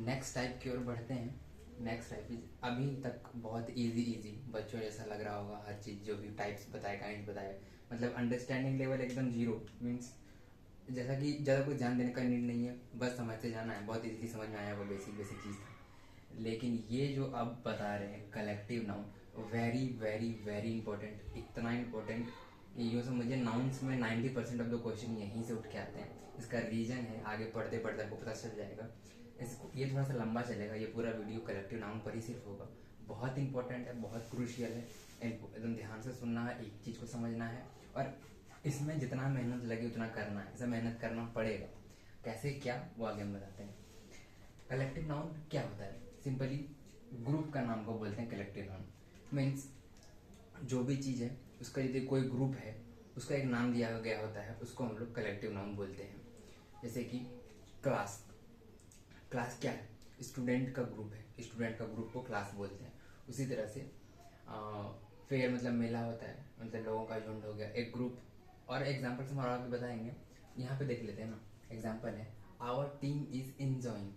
Next type की ओर बढ़ते हैं। नेक्स्ट टाइप इज अभी तक बहुत इजी बच्चों जैसा लग रहा होगा हर चीज़ जो भी टाइप्स बताए काइंड बताए, मतलब अंडरस्टैंडिंग लेवल एकदम जीरो मीन्स जैसा कि ज़्यादा कुछ ध्यान देने का नीड नहीं है, बस समझते जाना है, बहुत इजीली समझ में आया वो बेसिक बेसिक चीज़ था। लेकिन ये जो अब बता रहे हैं collective noun, very very very important, इतना इंपॉर्टेंट कि यूँ समझिए नाउन्स में 90% ऑफ द क्वेश्चन यहीं से उठ के आते हैं। इसका रीजन है, आगे पढ़ते पढ़ते आपको पता चल जाएगा। ये थोड़ा सा लंबा चलेगा, ये पूरा वीडियो कलेक्टिव नाउन पर ही सिर्फ होगा। बहुत इंपॉर्टेंट है, बहुत क्रूशियल है, एकदम ध्यान से सुनना है, एक चीज़ को समझना है और इसमें जितना मेहनत लगे उतना करना है, इसे मेहनत करना पड़ेगा। कैसे क्या वो आगे हम बताते हैं। कलेक्टिव नाउन क्या होता है? सिंपली ग्रुप का नाम को बोलते हैं कलेक्टिव नाउन। मीन्स जो भी चीज़ है उसका यदि कोई ग्रुप है उसका एक नाम दिया गया होता है, उसको हम लोग कलेक्टिव नाउन बोलते हैं। जैसे कि क्लास, क्लास क्या है? स्टूडेंट का ग्रुप है, स्टूडेंट का ग्रुप को क्लास बोलते हैं। उसी तरह से फेयर मतलब मेला होता है, मतलब लोगों का झुंड हो गया एक ग्रुप। और एग्जाम्पल से हम आगे बताएंगे, यहाँ पे देख लेते हैं ना। एग्जाम्पल है our team is enjoying.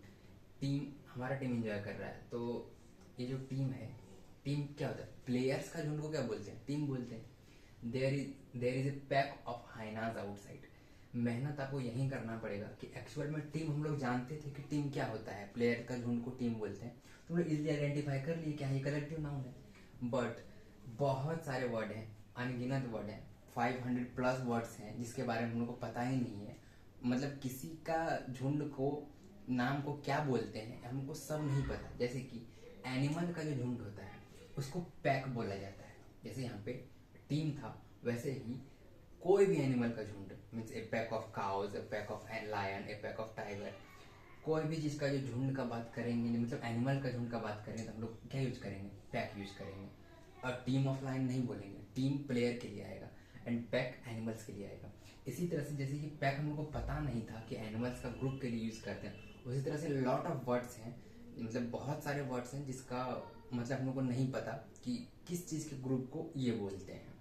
Team, हमारा टीम इंजॉय कर रहा है, तो ये जो टीम है, टीम क्या होता है? प्लेयर्स का झुंड को क्या बोलते हैं? टीम बोलते हैं। There is a pack of hyenas outside. मेहनत आपको यही करना पड़ेगा कि एक्चुअल में टीम हम लोग जानते थे कि टीम क्या होता है, प्लेयर का झुंड को टीम बोलते हैं, तो हम लोग इजिली आइडेंटिफाई कर लिए क्या ये कलेक्टिव नाउन है। बट बहुत सारे वर्ड हैं, अनगिनत वर्ड हैं, 500 प्लस वर्ड्स हैं जिसके बारे में हम लोग को पता ही नहीं है। मतलब किसी का झुंड को नाम को क्या बोलते हैं हमको सब नहीं पता। जैसे कि एनिमल का जो झुंड होता है उसको पैक बोला जाता है। जैसे यहाँ पे टीम था, वैसे ही कोई भी एनिमल का झुंड means a pack of cows, a pack of lion, a pack of tiger, कोई भी चीज़ का जो झुंड का बात करेंगे, मतलब एनिमल का झुंड का बात करेंगे तो हम लोग क्या यूज करेंगे? पैक यूज करेंगे। और टीम ऑफ लायन नहीं बोलेंगे, टीम प्लेयर के लिए आएगा एंड पैक एनिमल्स के लिए आएगा। इसी तरह से जैसे कि पैक हम लोग को पता नहीं था कि एनिमल्स का ग्रुप के लिए यूज करते हैं, उसी तरह से लॉट ऑफ वर्ड्स हैं, मतलब बहुत सारे वर्ड्स हैं जिसका मतलब हम लोग को नहीं पता कि किस चीज़ के ग्रुप को ये बोलते हैं।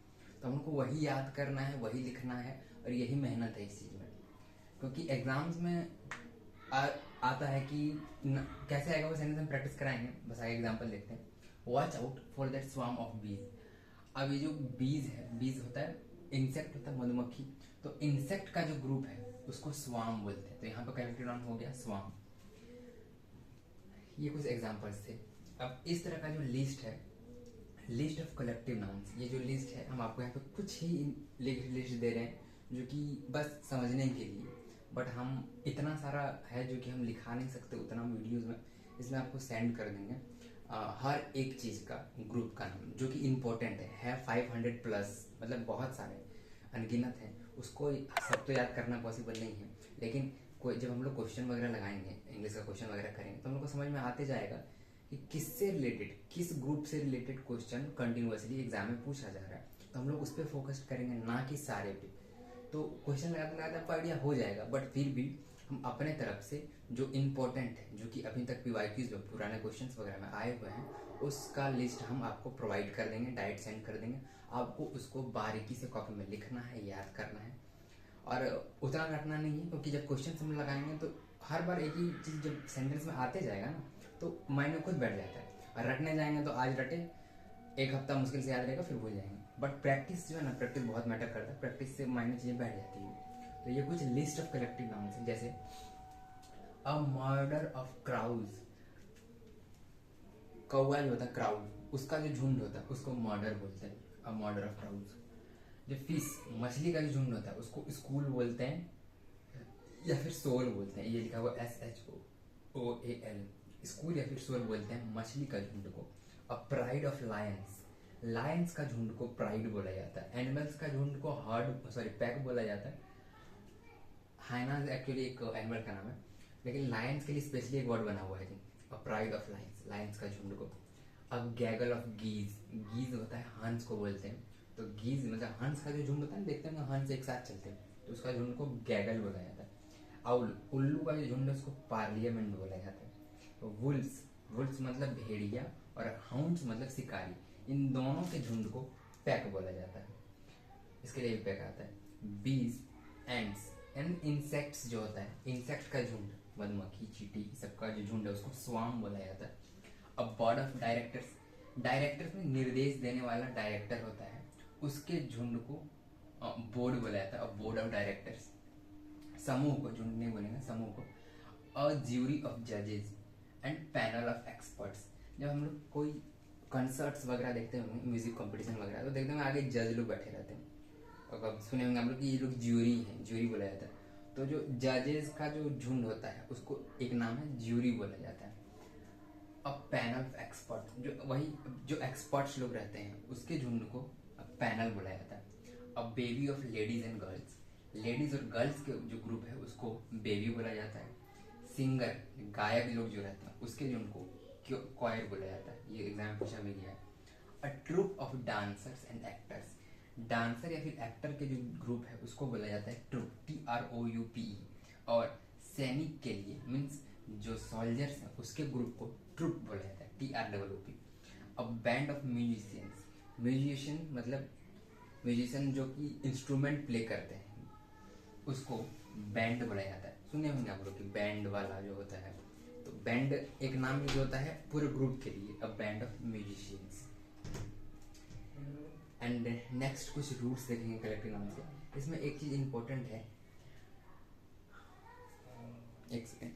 तो हमको वही याद करना है, वही लिखना है और यही मेहनत है इस चीज़ में। क्योंकि एग्जाम्स में आता है कि कैसे आएगा वो सेंटेंस हम प्रैक्टिस कराएंगे। बस आगे एग्जांपल देखते हैं। Watch out for that swarm of बीज। अब ये जो बीज है, बीज होता है इंसेक्ट, होता है मधुमक्खी, तो इंसेक्ट का जो ग्रुप है उसको स्वार्म बोलते हैं। तो यहाँ पर कलेक्टिव नाउन हो गया स्वार्म। ये कुछ एग्जांपल्स थे। अब इस तरह का जो लिस्ट है, लिस्ट ऑफ कलेक्टिव नाउन्स, ये जो लिस्ट है हम आपको यहाँ पे कुछ ही लिस्ट दे रहे हैं जो कि बस समझने के लिए। बट हम इतना सारा है जो कि हम लिखा नहीं सकते उतना वीडियोस में, इसमें आपको सेंड कर देंगे। हर एक चीज़ का ग्रुप का नाम जो कि इम्पोर्टेंट है 500 प्लस, मतलब बहुत सारे अनगिनत हैं, उसको सब तो याद करना पॉसिबल नहीं है। लेकिन कोई जब हम लोग क्वेश्चन वगैरह लगाएंगे, इंग्लिश का क्वेश्चन वगैरह करेंगे, तो हम लोग को समझ में आते जाएगा कि किससे रिलेटेड, किस ग्रुप से रिलेटेड क्वेश्चन कंटिन्यूअसली एग्जाम में पूछा जा रहा है। तो हम लोग उस पर फोकस करेंगे, ना कि सारे पे। तो क्वेश्चन लगाते लगाते आपको आइडिया हो जाएगा, बट फिर भी हम अपने तरफ से जो इम्पोर्टेंट है, जो कि अभी तक पीवाईक्यूज में पुराने क्वेश्चन वगैरह में आए हुए हैं, उसका लिस्ट हम आपको प्रोवाइड कर देंगे, डायरेक्ट सेंड कर देंगे। आपको उसको बारीकी से कॉपी में लिखना है, याद करना है और उतना रटना नहीं है। क्योंकि जब क्वेश्चन हम लगाएंगे तो हर बार एक ही चीज़ जब सेंटेंस में आते जाएगा ना, तो माइंड में खुद बैठ जाता है। और रटने जाएंगे तो आज रटे, एक हफ्ता मुश्किल से याद रहेगा, फिर भूल जाएंगे। बट प्रैक्टिस जो है ना, प्रैक्टिस बहुत मैटर करता है, प्रैक्टिस से माइंड में चीज़ें बैठ जाती है। तो ये कुछ लिस्ट ऑफ कलेक्टिव नाउन्स है। जैसे अ मर्डर ऑफ क्राउज, कौवा जो होता है क्राउड, उसका जो झुंड होता है उसको मर्डर बोलते हैं, अ मर्डर ऑफ क्राउज। जो फिश, मछली का जो झुंड होता है उसको स्कूल बोलते हैं या फिर सोल बोलते हैं। ये लिखा हुआ SHOOAL, स्कूल या फिर सोल बोलते हैं मछली का झुंड को। अ प्राइड ऑफ लायंस, लायंस का झुंड को प्राइड बोला जाता है। एनिमल्स का झुंड को हर्ड, सॉरी पैक बोला जाता है। हाइनाज एक्चुअली एक एनिमल का नाम है, लेकिन लायंस के लिए स्पेशली एक वर्ड बना हुआ है जी। A pride of lions, lions का झुंड को। अ गैगल ऑफ गीज, गीज होता है हंस को बोलते हैं। तो गीज मतलब हंस का जो झुंड होता है, देखते हैं हंस एक साथ चलते हैं, तो उसका झुंड को गैगल बोला जाता है। आउल, उल्लू का जो झुंड है उसको पार्लियामेंट बोला जाता है। वुल्स, वुल्स मतलब भेड़िया और हाउंड्स मतलब शिकारी, इन दोनों के झुंड को पैक बोला जाता है। इसके लिए भी पैक आता है। बीज, एंड्स, एंड इंसेक्ट्स जो होता है, इंसेक्ट का झुंड, मधुमक्खी, चींटी, सबका जो झुंड है उसको स्वार्म बोला जाता है। अब बोर्ड ऑफ डायरेक्टर्स, डायरेक्टर्स में निर्देश देने वाला डायरेक्टर होता है, उसके झुंड को बोर्ड बोला जाता है। अब बोर्ड ऑफ डायरेक्टर्स, समूह को, झुंड नहीं बोलेंगे, समूह को। अ ज्यूरी ऑफ जजेस एंड पैनल ऑफ एक्सपर्ट्स, जब हम लोग कोई कंसर्ट्स वगैरह देखते होंगे, म्यूजिक कंपटीशन वगैरह, तो देखते होंगे आगे जज लोग बैठे रहते हैं, और अब सुने होंगे हम लोग कि ये लोग ज्यूरी हैं, ज्यूरी बोला जाता है। तो जो जजेस का जो झुंड होता है उसको एक नाम है ज्यूरी बोला जाता है। अब पैनल ऑफ एक्सपर्ट, जो वही जो एक्सपर्ट्स लोग रहते हैं उसके झुंड को पैनल बोला जाता है। अब baby of ladies and girls, ladies और गर्ल्स के जो ग्रुप है उसको बेबी बोला जाता है। सिंगर, गायक लोग जो रहते हैं उसके झुंड को क्वायर बोला जाता है। ये एग्जाम पूछा भी गया है। A troupe of dancers and actors, dancer या फिर एक्टर के जो ग्रुप है उसको बोला जाता है ट्रूप, TROUPE। और सैनिक के लिए मीन्स जो सोल्जर्स हैं उसके ग्रुप को ट्रूप बोला जाता है, TROOP। अब बैंड ऑफ म्यूजिशियंस, म्यूजिशियन मतलब म्यूजिशियन जो कि इंस्ट्रूमेंट प्ले करते हैं उसको बैंड बोला जाता है। सुने होंगे आप लोग कि बैंड वाला जो होता है, तो बैंड एक नाम यूज होता है पूरे ग्रुप के लिए, a band of musicians. And next कुछ रूट्स देखेंगे कलेक्टिव नाउन से। इसमें एक चीज इंपॉर्टेंट है, एक सेकेंड,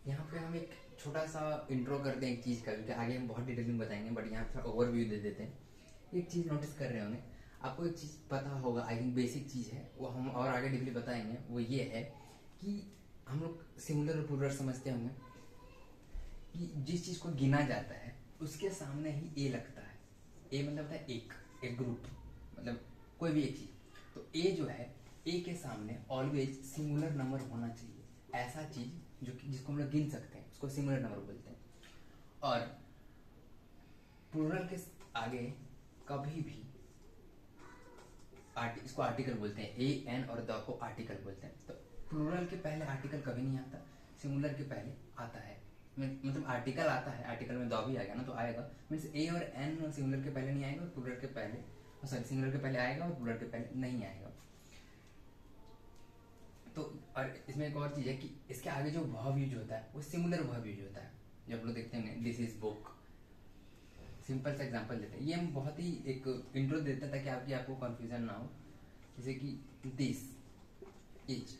यहाँ पे हम एक छोटा सा इंट्रो करते हैं एक चीज का, क्योंकि आगे हम बहुत डिटेल में बताएंगे, बट यहाँ पे ओवरव्यू दे देते हैं। एक चीज नोटिस कर रहे होंगे, आपको एक चीज पता होगा, आई थिंक बेसिक चीज है, वो हम और आगे डीपली बताएंगे। वो ये है कि हम लोग सिंगुलर और प्लूरल समझते होंगे कि जिस चीज को गिना जाता है उसके सामने ही ए लगता है। ए मतलब होता है एक ग्रुप, मतलब कोई भी एक चीज। तो ए जो है, ए के सामने ऑलवेज सिंगुलर नंबर होना चाहिए। ऐसा चीज जो कि जिसको हम लोग गिन सकते हैं उसको सिंगुलर नंबर बोलते हैं। और प्लूरल के आगे कभी भी इसको आर्टिकल बोलते हैं, ए एन और द को आर्टिकल बोलते हैं। तो प्लूरल के पहले आर्टिकल कभी नहीं आता, सिंगुलर के पहले आता है। मतलब आर्टिकल आता है, आर्टिकल में द भी आएगा ना, तो आएगा मीन्स ए और एन सिंगुलर के पहले नहीं आएगा और प्लूरल के पहले, सॉरी सिंगुलर के पहले आएगा और प्लूरल के पहले नहीं आएगा। तो और इसमें एक और चीज है कि इसके आगे जो वर्ब यूज होता है वो सिंगुलर वर्ब यूज होता है। जब हम लोग देखते हैं दिस इज बुक, सिंपल सा एग्जांपल देते हैं, ये हम बहुत ही एक इंट्रो देते हैं ताकि आपको कंफ्यूजन ना हो। जैसे कि दिस इज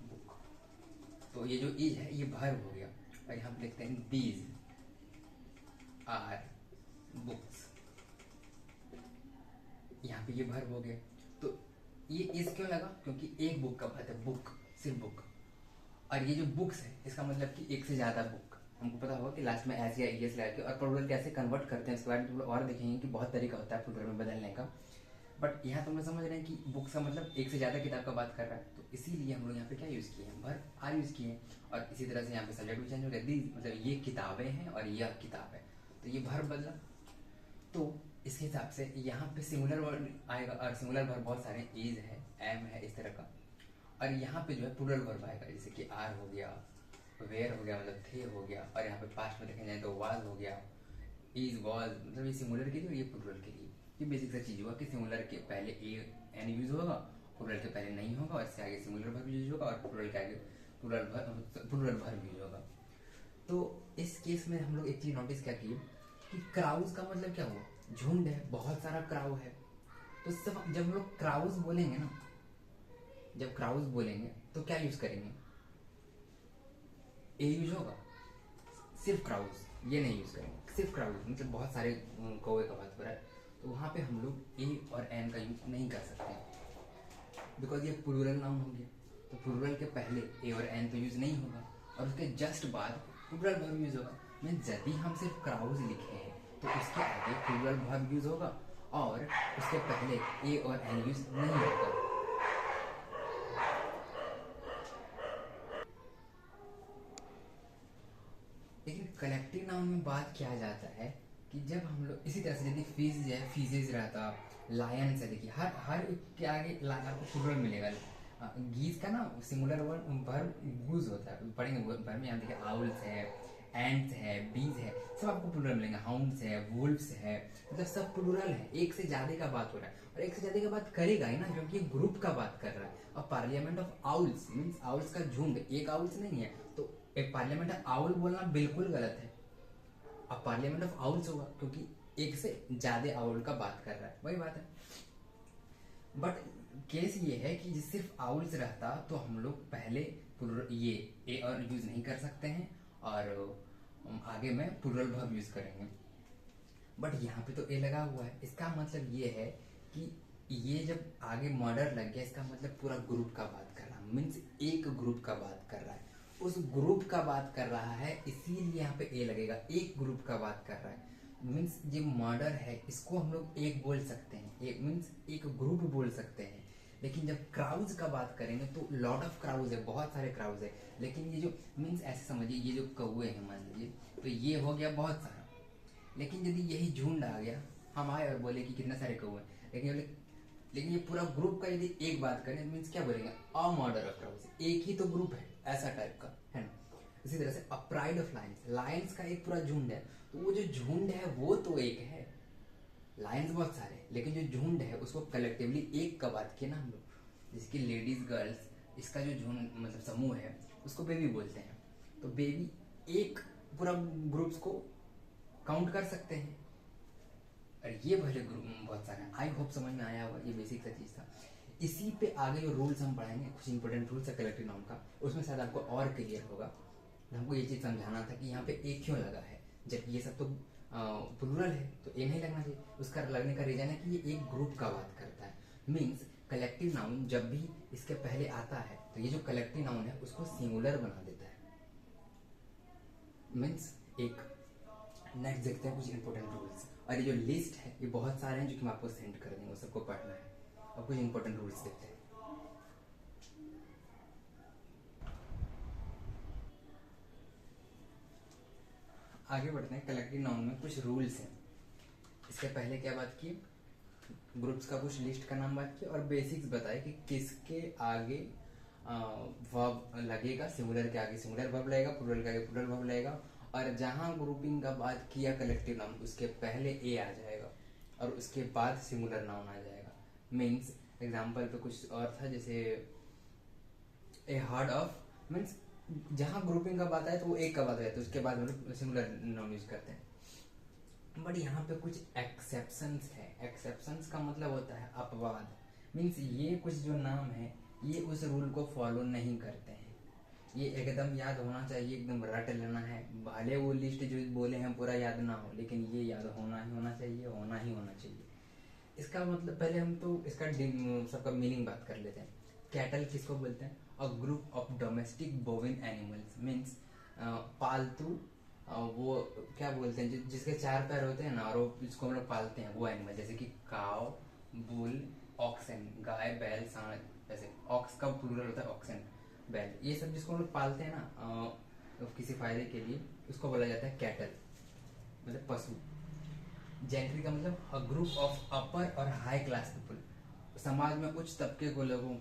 बुक, तो ये जो इज है ये वर्ब हो गया, और यहाँ पे देखते हैं दीज आर बुक्स, यहाँ पे ये वर्ब हो गया। तो ये इज क्यों लगा, क्योंकि एक बुक का बात है, बुक सिर्फ बुक। और ये जो बुक्स है इसका मतलब कि एक से ज्यादा बुक। हमको पता होगा कि लास्ट में एस या ईएस लगा के और प्लूरल कैसे कन्वर्ट करते हैं, इसके बारे में और देखेंगे कि बहुत तरीका होता है प्लूरल में बदलने का। बट यहाँ तुम लोग समझ रहे हैं कि बुक्स का मतलब एक से ज्यादा किताब का बात कर रहा है, तो इसीलिए हम लोग यहाँ पे क्या यूज किए हैं, वर्ब आर यूज किए हैं। और इसी तरह से यहाँ पे सब्जेक्ट भी चेंज हो गया, मतलब ये किताबें हैं और यह किताब है, तो ये वर्ब बदला। तो इसके हिसाब से यहाँ पे सिंगुलर वर्ड आएगा, और सिंगुलर वर्ब बहुत सारे, इज है, एम है, इस तरह का। और यहाँ पे जो है प्लूरल वर्ब आएगा, जैसे कि आर हो गया, वेयर हो गया, मतलब थे हो गया। और यहाँ पे पास्ट में देखें जाए तो वाज हो गया, इज वाज, मतलब ये सिंगुलर के लिए और ये प्लूरल के लिए। ये बेसिक सा चीज हुआ कि सिंगुलर के पहले ए एन यूज होगा, प्लूरल के पहले नहीं होगा, और इससे आगे सिंगुलर वर्ब यूज होगा, और प्लूरल के आगे प्लूरल वर्ब यूज होगा। तो इस केस में हम लोग एक चीज नोटिस क्या की कि क्राउज का मतलब क्या हुआ, झुंड है, बहुत सारा क्राउड है। तो सब जब हम लोग क्राउज बोलेंगे ना, जब क्राउज बोलेंगे तो क्या यूज करेंगे, ए यूज होगा, सिर्फ क्राउज ये नहीं यूज करेंगे, सिर्फ क्राउज मतलब बहुत सारे कौवे का बात हो रहा है, तो वहां पे हम लोग ए और एन का यूज नहीं कर सकते, बिकॉज ये प्लूरल नाउन हो गया। तो प्लूरल के पहले ए और एन तो यूज नहीं होगा, और उसके जस्ट बाद प्लूरल वर्ब यूज होगा। मीन्स यदि हम सिर्फ क्राउज लिखे हैं तो उसके आगे प्लूरल वर्ब यूज होगा, और उसके पहले ए और एन यूज नहीं होगा। लेकिन कलेक्टिव नाउन में बात किया जाता है कि जब हम लोग इसी तरह से, यदि फीस है, फीजेज रहता, लायंस है, देखिए हर एक के आगे आपको प्लूरल मिलेगा। गीज का ना सिंगुलर वर्ब गूज होता है, पढ़ेंगे वर्ब में, यहाँ देखिए आउल्स है, एंड्स है, बीज है, सब आपको प्लूरल मिलेंगे। हाउंड्स है, वुल्फ्स है, मतलब सब प्लूरल है। एक से ज्यादा का बात हो रहा है, और एक से ज्यादा का बात करेगा ही ना, क्योंकि ग्रुप का बात कर रहा है। और parliament of owls means owls का झुंड, एक आउल्स नहीं है। तो एक पार्लियामेंट ऑफ आउल बोलना बिल्कुल गलत है। अब पार्लियामेंट ऑफ आउल्स होगा, क्योंकि एक से ज्यादा आउल का बात कर रहा है, वही बात है। बट केस ये है कि सिर्फ आउल्स रहता तो हम लोग पहले ये ए और यूज नहीं कर सकते हैं, और आगे में प्लूरल वर्ब यूज करेंगे। बट यहाँ पे तो ए लगा हुआ है, इसका मतलब ये है कि ये जब आगे मर्डर लग गया, इसका मतलब पूरा ग्रुप का बात कर रहा है, मीन्स एक ग्रुप का बात कर रहा है, उस ग्रुप का बात कर रहा है, इसीलिए यहाँ पे ए लगेगा। एक ग्रुप का बात कर रहा है, मीन्स ये मर्डर है, इसको हम लोग एक बोल सकते हैं, एक मीन्स एक ग्रुप बोल सकते हैं। लेकिन जब क्राउज का बात करेंगे तो लॉट ऑफ क्राउज है, बहुत सारे क्राउज है। लेकिन ये जो मीन्स ऐसे समझिए, ये जो कौए हैं मान लीजिए, तो ये हो गया बहुत सारा। लेकिन यदि यही झुंड आ गया, हम आए और बोले कि कितने सारे कौए हैं, लेकिन ये पूरा ग्रुप का यदि एक बात करें, मीन्स क्या बोलेंगे, अ मर्डर ऑफ क्राउज, एक ही तो ग्रुप है, ऐसा टाइप का है ना। इसी तरह से अ प्राइड ऑफ लायंस, लायंस का एक पूरा झुंड है, तो वो जो झुंड है वो तो एक है। लायंस बहुत सारे, लेकिन जो झुंड है उसको कलेक्टिवली एक का बात किया ना हम लोग, जैसे कि लेडीज गर्ल्स, इसका जो झुंड मतलब समूह है उसको बेबी बोलते हैं। तो बेबी एक पूरा ग्रुप्स को काउंट कर सकते हैं, और ये पहले ग्रुप बहुत सारे। आई होप समझ में आया होगा, ये बेसिक सा चीज था। इसी पे आगे जो रूल्स हम पढ़ाएंगे, कुछ इंपॉर्टेंट रूल्स है कलेक्टिव नाउन का, उसमें शायद आपको और क्लियर होगा। हमको ये चीज समझाना था कि यहाँ पे ए क्यों लगा है, जबकि ये सब तो प्लूरल है, तो ए नहीं लगना चाहिए। उसका लगने का रीजन है कि ये एक ग्रुप का बात करता है। मीन्स कलेक्टिव नाउन जब भी इसके पहले आता है, तो ये जो कलेक्टिव नाउन है उसको सिंगुलर बना देता है। मीन्स एक नेक्स्ट देखते हैं कुछ इंपॉर्टेंट रूल्स। और ये जो लिस्ट है ये बहुत सारे हैं, जो कि मैं आपको सेंड कर देंगे, वो सबको पढ़ना है। और कुछ इंपॉर्टेंट रूल्स देखते हैं। आगे बढ़ते हैं। कलेक्टिव नाउन में कुछ रूल्स हैं। इसके पहले क्या बात की, ग्रुप्स का कुछ लिस्ट का नाम बात की, और बेसिक्स बताए कि किसके आगे वर्ब लगेगा, सिंगुलर के आगे सिंगुलर वर्ब लगेगा, प्लूरल के आगे प्लूरल वर्ब लगेगा। और जहां ग्रुपिंग का बात किया कलेक्टिव नाउन, उसके पहले ए आ जाएगा और उसके बाद सिंगुलर नाउन आ जाएगा। मीन्स एग्जाम्पल पे कुछ और था, जैसे ए हार्ड ऑफ, मीन्स जहां ग्रुपिंग का बात आए तो वो एक का बात है, तो उसके बाद हम लोग सिंगुलर नाउन यूज करते हैं। बट यहाँ पे कुछ एक्सेप्शंस है। एक्सेप्शंस का मतलब होता है अपवाद। मीन्स ये कुछ जो नाम है ये उस रूल को फॉलो नहीं करते हैं। ये एकदम याद होना चाहिए, एकदम रट लेना है, भले वो लिस्ट जो बोले हैं पूरा याद ना हो, लेकिन ये याद होना ही होना चाहिए, होना ही होना चाहिए। इसका मतलब पहले हम तो इसका सबका मीनिंग बात कर लेते हैं। कैटल किसको बोलते हैं, a group of domestic बोविन animals, means पालतू वो क्या बोलते हैं, जिसके चार पैर होते हैं ना, और वो जिसको हम लोग पालते हैं, वो एनिमल, जैसे कि काव, बुल, ऑक्सन, गाय, बैल, सांड। जैसे ऑक्स का प्लूरल होता है ऑक्सन, बैल, ये सब जिसको हम लोग पालते हैं ना किसी फायदे के लिए, उसको बोला जाता है कैटल, मतलब पशु। जेंट्री का मतलब अ ग्रुप ऑफ अपर और हाई क्लास पीपल, समाज में उच्च तबके को लोगों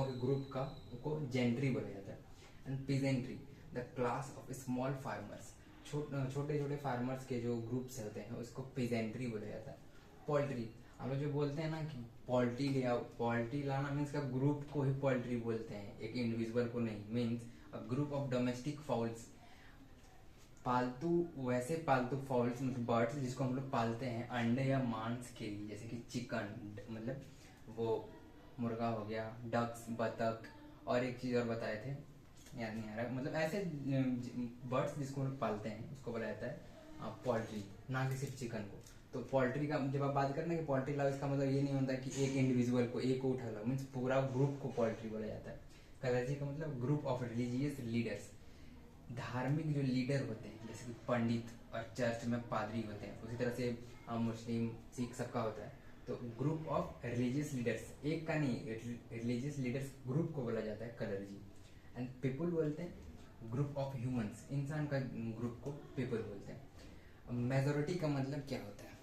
के ग्रुप का को जेंट्री बोला जाता है। And peasantry the class of small farmers, छोटे छोटे फार्मर्स के जो ग्रुप्स होते हैं उसको पीजेंट्री बोला जाता है। पोल्ट्री, हम लोग जो बोलते हैं ना कि पोल्ट्री ले आओ, पोल्ट्री लाना मीन्स का ग्रुप को ही पोल्ट्री बोलते हैं, एक इंडिविजुअल को नहीं। Means a group of domestic fowls, पालतू, वैसे पालतू फाउल्स मतलब बर्ड्स जिसको हम लोग पालते हैं अंडे या मांस के लिए, जैसे कि चिकन, मतलब वो मुर्गा हो गया, डक्स, बतख, और एक चीज और बताए थे याद नहीं आ रहा, मतलब ऐसे बर्ड्स जिसको हम लोग पालते हैं उसको बोला जाता है पोल्ट्री, ना कि सिर्फ चिकन को। तो पोल्ट्री का जब आप बात करें ना कि पोल्ट्री लाओ, इसका मतलब ये नहीं होता कि एक इंडिविजुअल को, एक को उठा लो, मीन्स पूरा ग्रुप को पोल्ट्री बोला जाता है। कलर्जी का मतलब ग्रुप ऑफ रिलीजियस लीडर्स, धार्मिक जो लीडर होते हैं, जैसे कि पंडित और चर्च में पादरी होते हैं, उसी तरह से मुस्लिम, सिख सबका होता है। तो ग्रुप ऑफ रिलीजियस लीडर्स, एक का नहीं, रिलीजियस लीडर्स ग्रुप को बोला जाता है कलर्जी। एंड पीपल बोलते हैं ग्रुप ऑफ ह्यूमंस, इंसान का ग्रुप को पीपल बोलते हैं। मेजोरिटी का मतलब क्या होता है,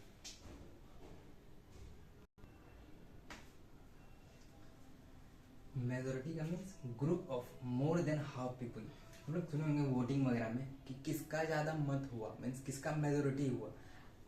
मेजोरिटी का means group of more than half people, हम लोग सुने होंगे वोटिंग वगैरह में कि किसका ज़्यादा मत हुआ, मीन्स किसका मेजोरिटी हुआ।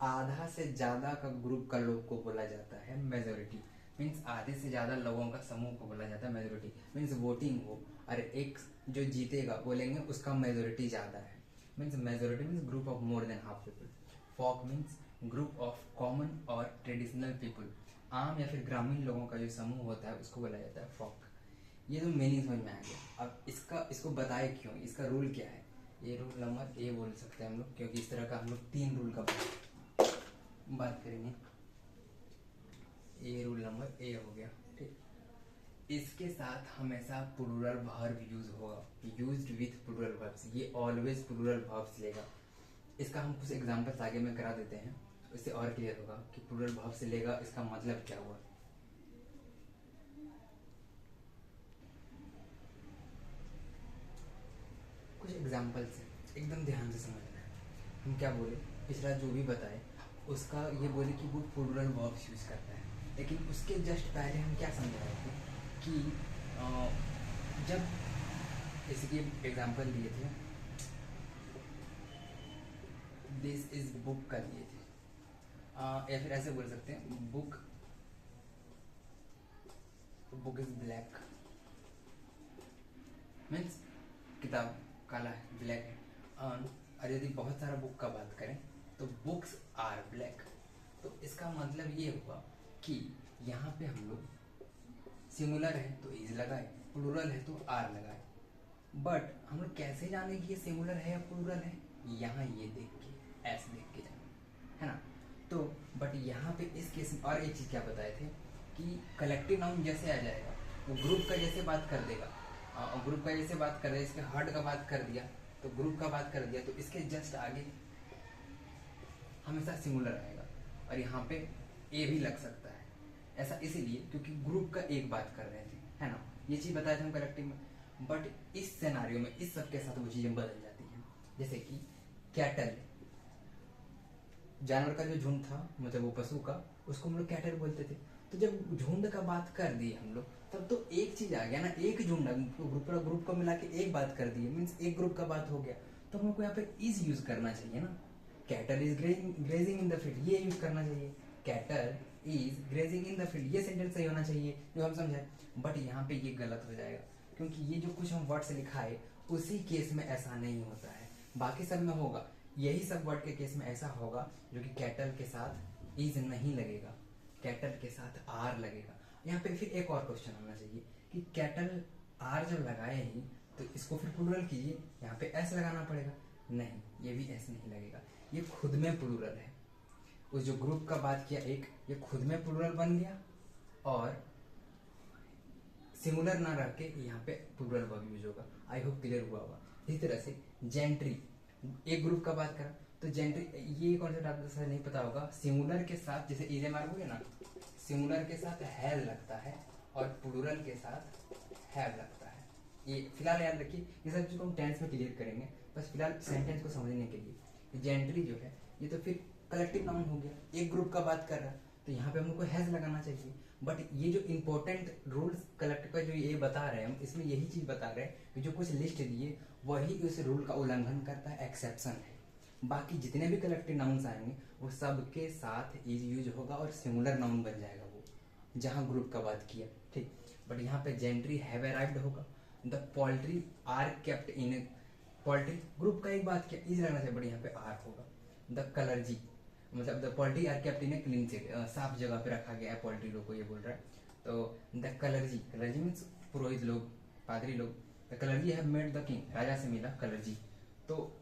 आधा से ज़्यादा का ग्रुप का लोग को बोला जाता है मेजोरिटी, मीन्स आधे से ज़्यादा लोगों का समूह को बोला जाता है मेजोरिटी। मीन्स वोटिंग हो और एक जो जीतेगा बोलेंगे उसका मेजोरिटी ज़्यादा है। Means majority means group of more than half people. Folk means group of common और ट्रेडिशनल पीपल, आम या फिर ग्रामीण लोगों का जो समूह होता है उसको बोला जाता है फॉक। ये तो मीनिंग समझ में आ गया। अब इसको बताए क्यों, इसका रूल क्या है। ये रूल नंबर ए बोल सकते हैं हम लोग, क्योंकि इस तरह का हम लोग 3 रूल का बात करेंगे। ये रूल नंबर ए हो गया, ठीक। इसके साथ हमेशा प्लूरल वर्ब यूज होगा, यूज्ड विथ प्लूरल वर्ब्स। ये ऑलवेज प्लूरल वर्ब्स लेगा। इसका हम कुछ एग्जांपल्स आगे में करा देते हैं, इससे और क्लियर होगा कि प्लूरल वर्ब से लेगा इसका मतलब क्या हुआ। कुछ एग्जांपल्स हैं, एकदम ध्यान से समझना है। हम क्या बोले, पिछला जो भी बताए उसका ये बोले कि वो प्लूरल वर्ब्स यूज करता है, लेकिन उसके जस्ट पहले हम क्या समझ रहे थे कि जब इसके एग्जांपल दिए थे, दिस इज बुक का दिए थे, या फिर ऐसे बोल सकते हैं बुक इज ब्लैक, मीन्स किताब काला है, ब्लैक है। और यदि बहुत सारा बुक का बात करें तो बुक्स आर ब्लैक। तो इसका मतलब ये हुआ कि यहाँ पे हम लोग सिंगुलर है तो इज लगाए, प्लूरल है तो आर लगाए। बट हम लोग कैसे जाने कि ये सिंगुलर है या प्लूरल है, यहाँ ये देख के ऐसे देख के जाना है ना। तो बट यहाँ पे इस केस में और एक चीज़ क्या बताए थे कि कलेक्टिव नाउन जैसे आ जाएगा वो ग्रुप का जैसे बात कर देगा, ग्रुप का जैसे बात कर दिया, इसके हर्ड का बात कर दिया तो ग्रुप का बात कर दिया, तो इसके जस्ट आगे हमेशा सिंगुलर आएगा। और यहाँ पे ए भी लग सकता है, ऐसा इसीलिए क्योंकि ग्रुप का एक बात कर रहे थे, है ना। ये चीज़ बताया था हम कलेक्टिव में। बट इस सिनेरियो में इस सब के साथ वो चीज़ें बदल जाती हैं। जैसे कि कैटल, जानवर का जो झुंड था, मतलब वो पशु का, उसको हम लोग कैटल बोलते थे। तो जब झुंड का बात कर दिए हम लोग तब तो एक चीज आ गया ना, एक झुंड, ग्रुप को मिला के एक बात कर दिए, मीन्स एक ग्रुप का बात हो गया। तो हमको यहाँ पे इज यूज करना चाहिए ना, cattle is grazing in the field, ये यूज करना चाहिए। Cattle is grazing in the field, ये सेंटेंस सही होना चाहिए जो हम समझाए। बट यहाँ पे ये गलत हो जाएगा क्योंकि ये जो कुछ हम वर्ड से लिखा है उसी केस में ऐसा नहीं होता है, बाकी सब में होगा। यही सब वर्ड के केस में ऐसा होगा जो कि कैटल के साथ इज नहीं लगेगा, कैटल के साथ आर लगेगा। यहाँ पे फिर एक और क्वेश्चन होना चाहिए कि कैटल आर जब लगाए ही तो इसको फिर प्लूरल कीजिए, यहाँ पे एस लगाना पड़ेगा। नहीं, ये भी एस नहीं लगेगा, ये खुद में प्लूरल है। उस जो ग्रुप का बात किया एक, ये खुद में प्लूरल बन गया और सिंगुलर ना रह के यहाँ पे प्लूरल वर्ब यूज होगा। आई होप क्लियर हुआ होगा। इसी तरह से जेंट्री, एक ग्रुप का बात करा तो जेंट्री, ये कॉन्सेप्ट आपको शायद नहीं पता होगा। सिंगुलर के साथ जैसे इज एम आर बोले ना, सिंगुलर के साथ हैव लगता है और प्लूरल के साथ हैव लगता है। ये फिलहाल याद रखिए, ये सब चीज़ को हम टेंस में क्लियर करेंगे, बस फिलहाल सेंटेंस को समझने के लिए। जेंट्री जो है ये तो फिर कलेक्टिव नाउन हो गया, एक ग्रुप का बात कर रहा है तो यहाँ पे हम लोग को हैज लगाना चाहिए। बट ये जो इंपॉर्टेंट रूल्स कलेक्टिव का जो ये बता रहे हैं हम, इसमें यही चीज बता रहे हैं कि जो कुछ लिस्ट दिए वही उस रूल का उल्लंघन करता है, एक्सेप्शन है। बाकी जितने भी कलेक्टिव नाउन्स आएंगे वो सबके साथ इज यूज होगा और सिंगुलर नाउन बन जाएगा वो, जहाँ ग्रुप का बात किया, ठीक। बट यहाँ पे जेंट्री हैव अराइव्ड होगा, the poultry are kept in, poultry group का एक बात किया इज लगना चाहिए, बट यहाँ पे आर होगा। द कलर्जी, मतलब the poultry are kept in a clean seat, साफ जगह पे रखा गया है पोल्ट्री लोग को, ये बोल रहा है। तो द कलर्जी, कलर्जी मीन्स पुरोहित लोग, पादरी लोग। The clergy have made the king, राजा से मिला कलर्जी। तो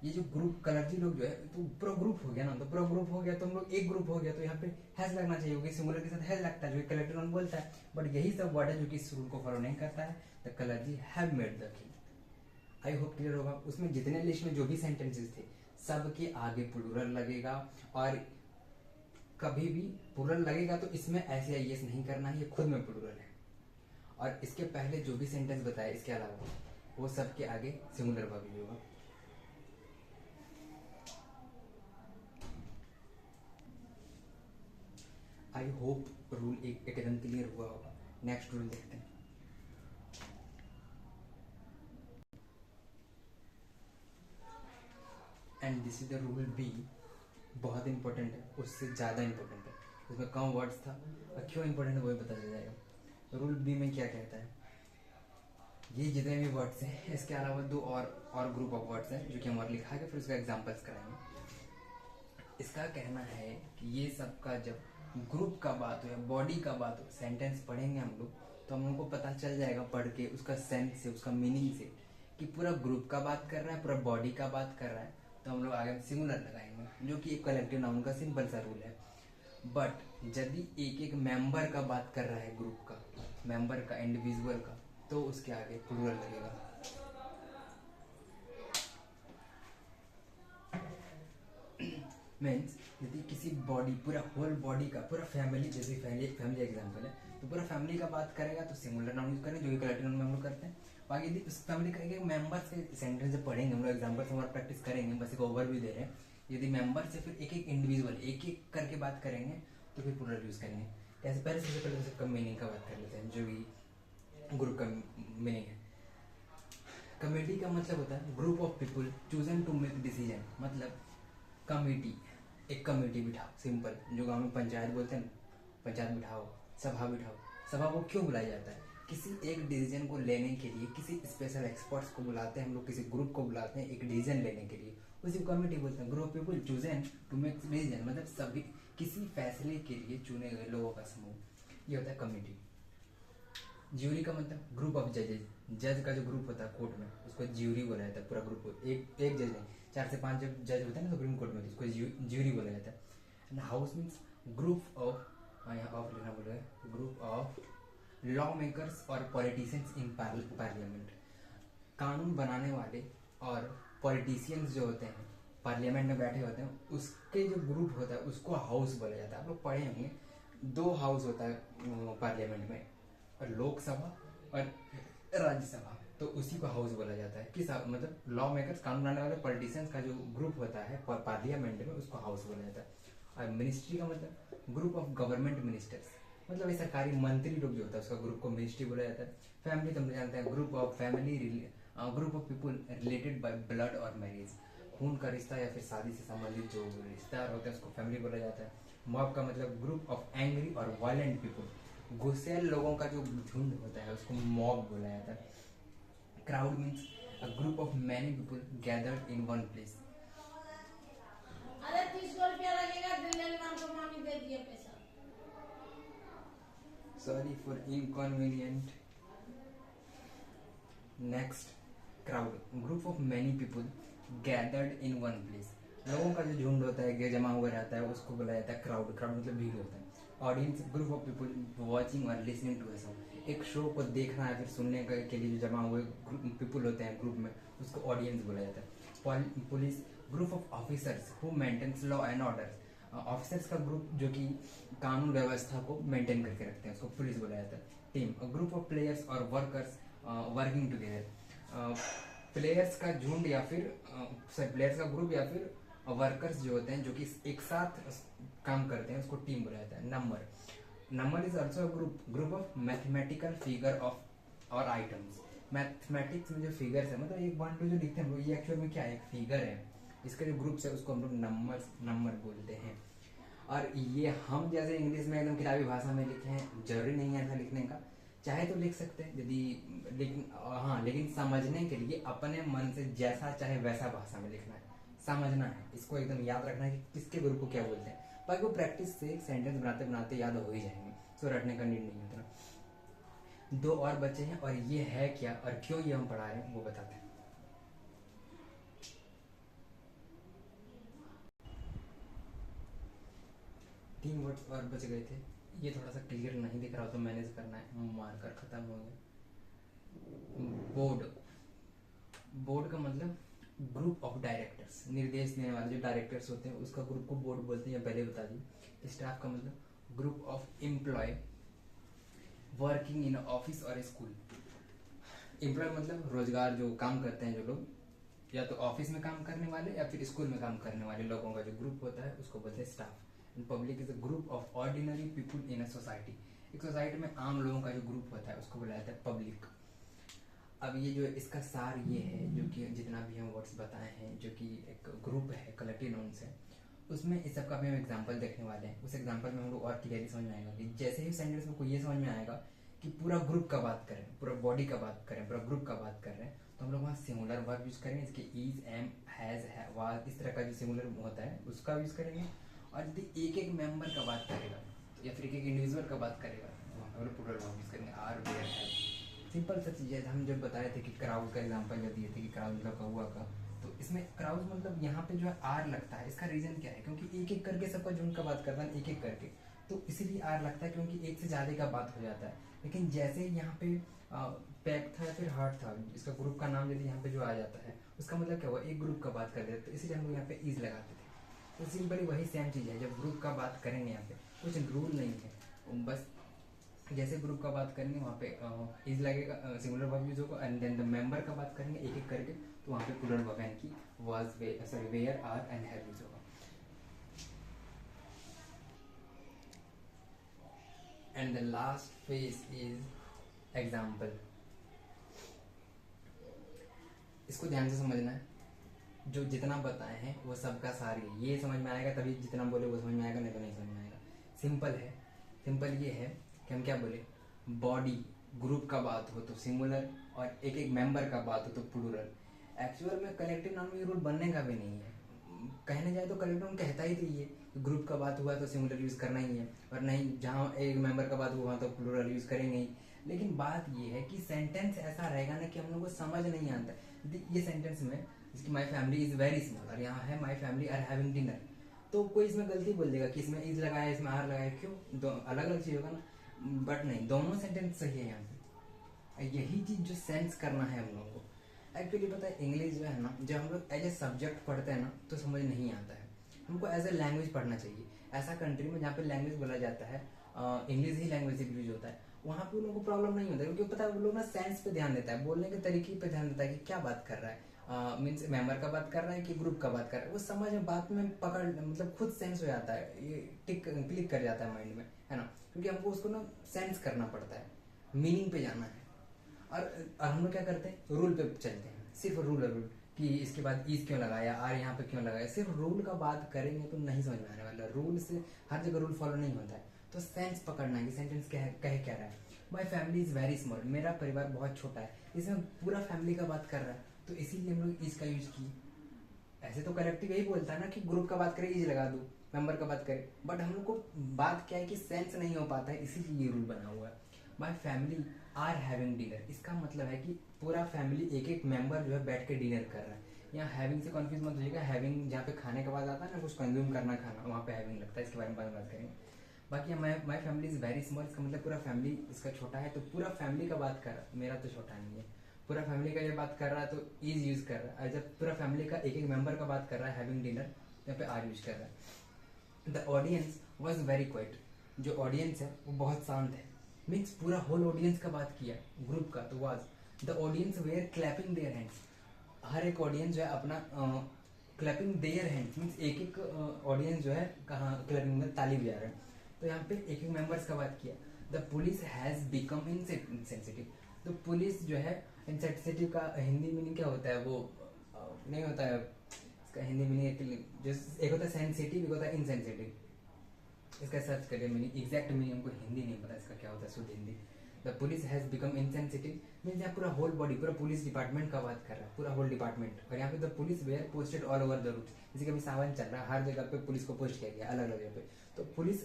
ये जो ग्रुप कलर्जी लोग जो है तो पूरा ग्रुप हो गया ना, तो पूरा ग्रुप हो गया तो हम लोग एक ग्रुप हो गया, तो यहाँ पे हैज लगना चाहिए, क्योंकि सिंगुलर के साथ हैज लगता है जो कलेक्टिव नाउन बोलता है। बट यही सब वर्ड है जो कि इस रूल को फॉलो नहीं करता है। The clergy have made the king. I hope clear होगा। उसमें जितने लिस्ट में जो भी सेंटेंसेस थे सबके आगे प्लूरल लगेगा, और कभी भी प्लूरल लगेगा तो इसमें ऐसे यस नहीं करना है, ये खुद में प्लूरल है। और इसके पहले जो भी सेंटेंस बताया इसके अलावा वो सबके आगे सिंगुलर वर्ब ही होगा। आई होप रूल एक एकदम क्लियर हुआ होगा। नेक्स्ट रूल देखते हैं। And this is the rule B, बहुत इंपॉर्टेंट है, उससे ज़्यादा इंपॉर्टेंट है, उसमें कम वर्ड्स था और क्यों इंपॉर्टेंट है वही पता चल जाएगा। रूल बी में क्या कहता है, ये जितने भी वर्ड्स हैं इसके अलावा दो और ग्रुप ऑफ वर्ड्स हैं जो कि हम और लिखा के फिर उसका एग्जाम्पल्स कराएंगे। इसका कहना है कि ये सब का जब ग्रुप का बात हो या बॉडी का बात हो, सेंटेंस पढ़ेंगे हम लोग तो हम लोग को पता चल जाएगा पढ़ के उसका सेंस से, उसका मीनिंग से कि पूरा ग्रुप का बात कर रहा है, पूरा बॉडी का बात कर रहा है, तो हम लोग आगे सिंगुलर लगाएंगे जो कि एक कलेक्टिव नाउन का सिंपल सा रूल है। बट यदि एक एक मेंबर का बात कर रहा है, ग्रुप का, मेंबर का, इंडिविजुअल का, तो उसके आगे प्लूरल लगेगा। मीन्स यदि किसी बॉडी, पूरा होल बॉडी का, पूरा फैमिली, जैसे फैमिली एग्जाम्पल है तो पूरा फैमिली का बात करेगा तो सिंगुलर नाउन यूज करेंगे जो कि कलेक्टिव नाउन में हम लोग करते हैं। बाकी यदि उस फैमिली का एक मेंबर से सेंटेंस पढ़ेंगे हम लोग, एग्जाम्पल से हमारा प्रैक्टिस करेंगे, बस एक ओवरव्यू दे रहे हैं। यदि मेंबर से फिर एक एक इंडिविजुअल एक एक करके बात करेंगे तो फिर प्लूरल यूज करेंगे। ऐसे पहले सबसे पहले सबका मीनिंग का बात कर लेते हैं जो कि ग्रुप का मीनिंग है। कमेटी का मतलब होता है group of people chosen to make decision. मतलब कमेटी, एक कमेटी बिठाओ, सिंपल, जो गांव में पंचायत बोलते हैं, पंचायत बिठाओ, सभा बिठाओ। सभा को क्यों बुलाया जाता है? किसी एक डिसीजन को लेने के लिए किसी स्पेशल एक्सपर्ट्स को बुलाते हैं हम लोग, किसी ग्रुप को बुलाते हैं एक डिसीजन लेने के लिए, उसी को कमेटी बोलते हैं। Group of people chosen to make decision, मतलब सभी किसी फैसले के लिए चुने गए लोगों का समूह, ये होता है कमेटी। ज्यूरी का मतलब ग्रुप ऑफ जजेज, जज का जो ग्रुप होता है कोर्ट में उसको ज्यूरी बोला जाता है। पूरा ग्रुप, एक जज नहीं, 4 से 5 जब जज होते हैं ना सुप्रीम कोर्ट में, तो उसको ज्यूरी बोला जाता है। And house means group of, यहाँ ऑफ लेना बोला है, ग्रुप ऑफ लॉ मेकर्स और पॉलिटिशियंस इन पार्लियामेंट। कानून बनाने वाले और पॉलिटिशियंस जो होते हैं, पार्लियामेंट में बैठे होते हैं, उसके जो ग्रुप होता है उसको हाउस बोला जाता है। आप लोग पढ़े होंगे 2 हाउस होता है पार्लियामेंट में, लोकसभा और राज्यसभा, तो उसी को हाउस बोला जाता है। किस मतलब लॉ मेकर्स, कानून बनाने वाले पॉलिटिशियंस का जो ग्रुप होता है पार्लियामेंट में, उसको हाउस बोला जाता है। और मिनिस्ट्री का मतलब ग्रुप ऑफ गवर्नमेंट मिनिस्टर्स, मतलब ये सरकारी मंत्री लोग जो होता है उसका ग्रुप को मिनिस्ट्री बोला जाता है। फैमिली तो हम जानते हैं, group of family, group of people related by blood और मैरिज, खून का रिश्ता या फिर शादी से संबंधित जो रिश्तेदार होते हैं उसको फैमिली बोला जाता है। मॉब का मतलब ग्रुप ऑफ एंग्री और वायलेंट पीपल, गुस्सैल लोगों का जो झुंड होता है उसको मॉब बोला जाता है। Crowd means a group of many people gathered in one place. अरे 30 रुपया लगेगा, दिल्ली नाम को मामी दे दिए पैसा। Sorry for inconvenient. Next, crowd, group of many people gathered in one place, लोगों का जो झुंड होता है जमा हुआ रहता है उसको बोला जाता है क्राउड। क्राउड मतलब भीड़ होता है। Audience, group of people watching और लिसनिंग टू अ शो, एक शो को देखना या फिर सुनने के लिए जो जमा हुए पीपल होते हैं ग्रुप में, उसको ऑडियंस बोला जाता है। Police, group of officers who maintains law and order, officers का ग्रुप जो कि कानून व्यवस्था को मेंटेन करके रखते हैं उसको पुलिस बोला जाता है। टीम, ग्रुप ऑफ प्लेयर्स और वर्कर्स वर्किंग टुगेदर, प्लेयर्स का झुंड या फिर प्लेयर्स का ग्रुप या फिर वर्कर्स जो होते हैं जो कि एक साथ काम करते हैं उसको टीम बोला जाता है। Number, number is also group of mathematical figure of और आइटम्स। मैथमेटिक्स में जो फिगर्स है, मतलब 1 1 2 जो लिखते हैं हम लोग, ये एक्चुअल में क्या है, एक फिगर है। इसके जो ग्रुप्स है उसको हम लोग नंबर बोलते हैं। और ये हम जैसे इंग्लिश में एकदम किताबी भाषा में लिखे हैं, जरूरी नहीं है ऐसा लिखने का, चाहे तो लिख सकते हैं यदि, लेकिन हाँ, लेकिन समझने के लिए अपने मन से जैसा चाहे वैसा भाषा में लिखना है, समझना है, इसको एकदम याद रखना है कि किसके ग्रुप को क्या बोलते हैं। बाकी वो प्रैक्टिस से सेंटेंस बनाते बनाते याद हो ही जाएंगे, सो रटने का नीड नहीं होता। 2 और बचे हैं और ये है क्या और क्यों ये हम पढ़ा रहे हैं वो बताते हैं। 3 वर्ड्स और बच गए थे, ये थोड़ा सा क्लियर नहीं दिख रहा हो तो मैनेज करना है, मार्कर खत्म हो गया। बोर्ड, बोर्ड का मतलब ग्रुप ऑफ डायरेक्टर्स, निर्देश देने वाले जो डायरेक्टर्स होते हैं उसका ग्रुप को बोर्ड बोलते हैं, पहले बता दी। स्टाफ का मतलब group of employ working in office और स्कूल, एम्प्लॉय मतलब रोजगार, जो काम करते हैं जो लोग, या तो ऑफिस में काम करने वाले या फिर स्कूल में काम करने वाले लोगों का जो ग्रुप होता है उसको बोलते हैं staff. And public is a group of ordinary people in a society, एक सोसाइटी में आम लोगों का जो ग्रुप होता है उसको बोला जाता है पब्लिक। अब ये जो इसका सार ये है, जो कि जितना भी हम वर्ड्स बताए हैं, जो कि एक ग्रुप है, कलेक्टिव नाउन्स है, उसमें इस सबका भी हम एग्जांपल देखने वाले हैं। उस एग्जांपल में हम लोग और क्लियरली समझ में आएगा कि जैसे ही सेंटेंस में कोई ये समझ में आएगा कि पूरा ग्रुप का बात करें, पूरा बॉडी का बात करें, पूरा ग्रुप का बात कर रहे हैं, तो हम लोग वहाँ सिंगुलर वर्ब यूज करेंगे, इसके इज, एम, हैज, वाज, इस तरह का जो सिंगुलर होता है उसका यूज करेंगे। और यदि एक एक मेंबर का बात करेगा या फिर एक एक इंडिविजुअल का बात करेगा तो हम लोग प्लूरल वर्ब यूज करेंगे, आर, वेयर, हैव। सिंपल सा चीज़ है। हम जब बता रहे थे कि क्राउड का एग्जांपल जब दिए थे कि क्राउड मतलब कौआ का, तो इसमें क्राउड मतलब यहाँ पे जो है आर लगता है। इसका रीजन क्या है? क्योंकि एक एक करके सबका झुंड का बात करता है, एक एक करके, तो इसीलिए आर लगता है, क्योंकि एक से ज़्यादा का बात हो जाता है। लेकिन जैसे यहाँ पे पैक था या फिर हार्ट था, इसका ग्रुप का नाम यदि यहाँ पे जो आ जाता है, उसका मतलब क्या हुआ? एक ग्रुप का बात कर देते, तो इसलिए हम लोग यहाँ पे इज लगाते थे। तो सिंपली वही सेम चीज़ है, जब ग्रुप का बात करेंगे यहाँ पे कुछ रूल नहीं है, बस जैसे ग्रुप का बात करेंगे वहाँ पे इज लगेगा, सिंगुलर वर्ब यूज होगा, एंड देन द मेंबर का बात करेंगे एक एक करके, तो वहाँ पे प्लूरल वर्ब यानी कि was, sorry, were, are and have use होगा। And the last phase is example. इसको ध्यान से समझना है, जो जितना बताए हैं वो सबका सार ये समझ में आएगा, तभी जितना बोले वो समझ में आएगा, नहीं तो नहीं समझ में आएगा। सिंपल है। सिंपल ये है कि हम क्या बोले, बॉडी ग्रुप का बात हो तो सिंगुलर, और एक एक मेंबर का बात हो तो प्लूरल। एक्चुअल में कलेक्टिव नाउन में ये रूल बनने का भी नहीं है। कहने जाए तो कलेक्टिव नाउन कहता ही तो ये ग्रुप का बात हुआ तो सिंगुलर यूज करना ही है, और नहीं जहाँ एक मेंबर का बात हुआ तो प्लूरल यूज करेंगे ही। लेकिन बात ये है कि सेंटेंस ऐसा रहेगा ना कि हम लोग को समझ नहीं आता। ये सेंटेंस में जिसकी my family is very small, और यहाँ है my family are having dinner, तो कोई इसमें गलती बोल देगा कि इसमें इज लगाया इसमें आर लगाया, क्यों? दो अलग अलग चीज होगा ना, बट नहीं, दोनों सेंटेंस सही है यहाँ पे। यही चीज जो सेंस करना है हम लोगों को। एक्चुअली पता है, इंग्लिश जो है ना, जब हम लोग एज ए सब्जेक्ट पढ़ते हैं ना तो समझ नहीं आता है। हमको एज ए लैंग्वेज पढ़ना चाहिए। ऐसा कंट्री में जहाँ पे लैंग्वेज बोला जाता है, इंग्लिश ही लैंग्वेज यूज होता है, वहाँ पे उन लोगों को प्रॉब्लम नहीं होता, क्योंकि पता है वो लोग ना सेंस पे ध्यान देता है, बोलने के तरीके पे ध्यान देता है कि क्या बात कर रहा है, मीन्स मेंबर का बात कर रहा है कि ग्रुप का बात कर रहा है। वो समझ में, बात में पकड़, मतलब खुद सेंस हो जाता है, ये टिक क्लिक कर जाता है माइंड में, है ना, क्योंकि हमको उसको ना सेंस करना पड़ता है, मीनिंग पे जाना है। और हम लोग क्या करते हैं, रूल पे चलते हैं, सिर्फ रूल कि इसके बाद इज क्यों लगाया, आर यहाँ पे क्यों लगाया। सिर्फ रूल का बात करेंगे तो नहीं समझ में आने वाला। रूल से हर जगह रूल फॉलो नहीं होता है, तो सेंस पकड़ना है कि सेंटेंस कह क्या रहा है। My family is very small, मेरा परिवार बहुत छोटा है, इसमें पूरा फैमिली का बात कर रहा है, तो इसीलिए हम लोग इज का यूज किए। ऐसे तो कलेक्टिव यही बोलता है ना कि ग्रुप का बात करे इज लगा दो, मेंबर का बात करे, बट हम लोग को बात क्या है कि सेंस नहीं हो पाता है, इसीलिए ये रूल बना हुआ है। My family are having dinner, इसका मतलब है कि पूरा फैमिली एक एक मेंबर जो है बैठ के डिनर कर रहा है। यहाँ हैविंग से कन्फ्यूज मत होइएगा, हैविंग जहाँ पे खाने का बाद आता है ना, कुछ कंज्यूम करना खाना, वहाँ पे हैविंग लगता है, इसके बारे में बाद में बात करेंगे। बाकी माई फैमिली इज वेरी स्मॉल, इसका मतलब पूरा फैमिली इसका छोटा है, तो पूरा फैमिली का बात कर रहा है, मेरा तो छोटा नहीं है, पूरा फैमिली का ये बात कर रहा है तो इज यूज कर रहा है। और जब पूरा फैमिली का एक एक मेंबर का बात कर रहा है हैविंग डिनर, यहाँ पे आर यूज कर रहा है। The audience was very quite, जो ऑडियंस है वो बहुत शांत है, मीन्स पूरा होल ऑडियंस का बात किया, ग्रुप का, तो was the audience were clapping their hands, हर एक ऑडियंस जो है अपना क्लैपिंग देयर हैंड्स, मीन्स एक एक ऑडियंस जो है कहाँ क्लैपिंग में ताली बजा रहे हैं, तो यहाँ पे एक एक मेंबर्स का बात किया। The police has become insensitive, तो पुलिस जो है इनसेंसिटिव का हिंदी मीनिंग क्या होता है, वो नहीं होता है, इसका हिंदी मीनिंग जो एक होता है सेंसिटिव, एक होता है इनसेंसिटिव, इसका सर्च करिए मीनिंग, एग्जैक्ट मीनिंग हमको हिंदी नहीं पता इसका क्या होता है शुद्ध Hindi. The police has become insensitive means यहाँ पूरा होल बॉडी, पूरा पुलिस डिपार्टमेंट का बात कर रहा है, पूरा होल डिपार्टमेंट। और यहाँ पे the police were posted all over the route, जैसे कभी सावन चल रहा है, हर जगह पे पुलिस को पोस्ट किया गया अलग अलग जगह पे, तो police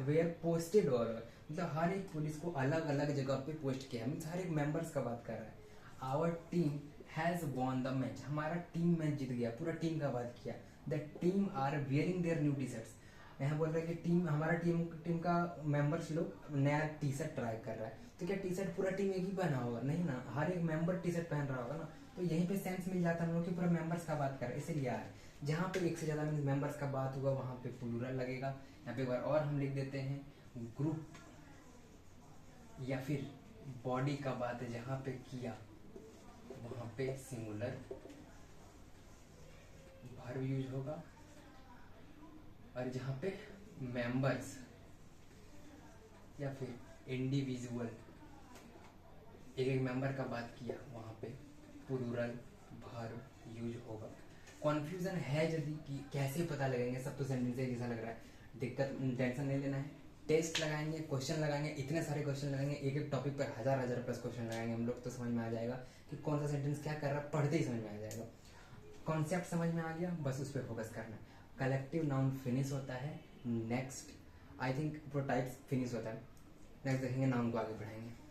were posted all over, मतलब हर एक पुलिस को अलग अलग जगह पे पोस्ट किया, मीन्स हर एक मेंबर्स का बात कर रहा है। Our team has won the match, हमारा टीम मैच जीत गया, पूरा टीम का बात किया। The team are wearing their new T shirts, यहाँ बोल रहा है कि टीम, हमारा टीम का मेंबर्स लोग नया टी शर्ट ट्राई कर रहा है, तो क्या टी शर्ट पूरा टीम एक ही पहना होगा? नहीं ना, हर एक मेंबर टी शर्ट पहन रहा होगा ना, तो यहीं पे सेंस मिल जाता है हम लोग कि पूरा मेंबर्स का बात कर रहा है। इसलिए यार जहाँ पे एक से ज्यादा मेंबर्स का बात होगा वहाँ पे प्लूरल लगेगा। यहाँ पे एक बार और हम लिख देते हैं, ग्रुप या फिर बॉडी का बात है जहाँ पे किया वहाँ पे सिंगुलर वर्ब यूज होगा, और जहाँ पे मेंबर्स या फिर इंडिविजुअल एक एक मेंबर का बात किया, वहाँ पे प्लूरल वर्ब यूज होगा। कॉन्फ्यूजन है यदि कि कैसे पता लगेंगे, सब तो सेंटेंस एक जैसा लग रहा है, दिक्कत टेंशन नहीं लेना है। टेस्ट लगाएंगे, क्वेश्चन लगाएंगे, इतने सारे क्वेश्चन लगाएंगे, एक एक टॉपिक पर हजार हजार प्लस क्वेश्चन लगाएंगे हम लोग, तो समझ में आ जाएगा कि कौन सा सेंटेंस क्या कर रहा है, पढ़ते ही समझ में आ जाएगा। कॉन्सेप्ट समझ में आ गया, बस उस पर फोकस करना है। कलेक्टिव नाउन फिनिश होता है, नेक्स्ट आई थिंक प्रोटाइप्स फिनिश होता है। नेक्स्ट देखेंगे, नाउन को आगे बढ़ाएंगे।